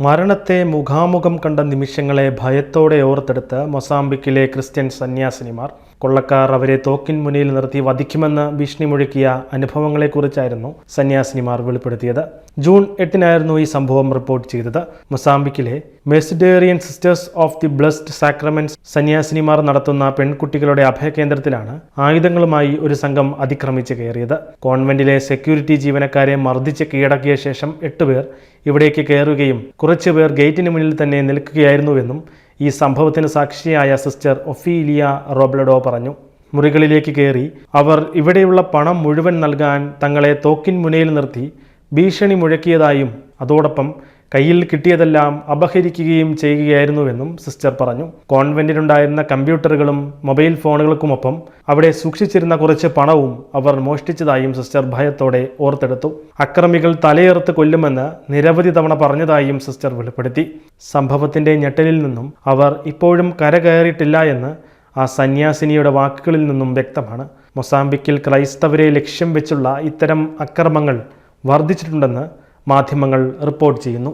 മരണത്തെ മുഖാമുഖം കണ്ട നിമിഷങ്ങളെ ഭയത്തോടെ ഓർത്തെടുത്ത് മൊസാംബിക്കിലെ ക്രിസ്ത്യൻ സന്യാസിനിമാർ. കൊള്ളക്കാർ അവരെ തോക്കിൻ മുന്നിൽ നിർത്തി വധിക്കുമെന്ന് ഭീഷണി മുഴക്കിയ അനുഭവങ്ങളെക്കുറിച്ചായിരുന്നു സന്യാസിനിമാർ വെളിപ്പെടുത്തിയത്. ജൂൺ 8-നായിരുന്നു ഈ സംഭവം റിപ്പോർട്ട് ചെയ്തത്. മൊസാംബിക്കിലെ Mercedarian sisters of the blessed sacraments സന്യാസിനിമാർ നടത്തുന്ന പെൺകുട്ടികളുടെ അഭയകേന്ദ്രത്തിലാണ് ആയുധങ്ങളുമായി ഒരു സംഘം അതിക്രമിച്ച് കയറിയത്. കോൺവെന്റിലെ സെക്യൂരിറ്റി ജീവനക്കാരെ മർദ്ദിച്ച് കീഴടക്കിയ ശേഷം 8 പേർ ഇവിടേക്ക് കയറുകയും കുറച്ചുപേർ ഗേറ്റിന് മുന്നിൽ തന്നെ നിൽക്കുകയായിരുന്നുവെന്നും ഈ സംഭവത്തിന് സാക്ഷിയായ സിസ്റ്റർ ഒഫീലിയ റോബ്ലഡോ പറഞ്ഞു. മുറികളിലേക്ക് കയറി അവർ ഇവിടെയുള്ള പണം മുഴുവൻ നൽകാൻ തങ്ങളെ തോക്കിൻ മുനയിൽ നിർത്തി ഭീഷണി മുഴക്കിയതായും അതോടൊപ്പം കയ്യിൽ കിട്ടിയതെല്ലാം അപഹരിക്കുകയും ചെയ്യുകയായിരുന്നുവെന്നും സിസ്റ്റർ പറഞ്ഞു. കോൺവെന്റിലുണ്ടായിരുന്ന കമ്പ്യൂട്ടറുകളും മൊബൈൽ ഫോണുകൾക്കുമൊപ്പം അവിടെ സൂക്ഷിച്ചിരുന്ന കുറച്ച് പണവും അവർ മോഷ്ടിച്ചതായും സിസ്റ്റർ ഭയത്തോടെ ഓർത്തെടുത്തു. അക്രമികൾ തലയെറുത്ത് കൊല്ലുമെന്ന് നിരവധി തവണ പറഞ്ഞതായും സിസ്റ്റർ വെളിപ്പെടുത്തി. സംഭവത്തിന്റെ ഞെട്ടലിൽ നിന്നും അവർ ഇപ്പോഴും കരകയറിയിട്ടില്ല എന്ന് ആ സന്യാസിനിയുടെ വാക്കുകളിൽ നിന്നും വ്യക്തമാണ്. മൊസാംബിക്കിൽ ക്രൈസ്തവരെ ലക്ഷ്യം വെച്ചുള്ള ഇത്തരം അക്രമങ്ങൾ വർദ്ധിച്ചിട്ടുണ്ടെന്ന് മാധ്യമങ്ങൾ റിപ്പോർട്ട് ചെയ്യുന്നു.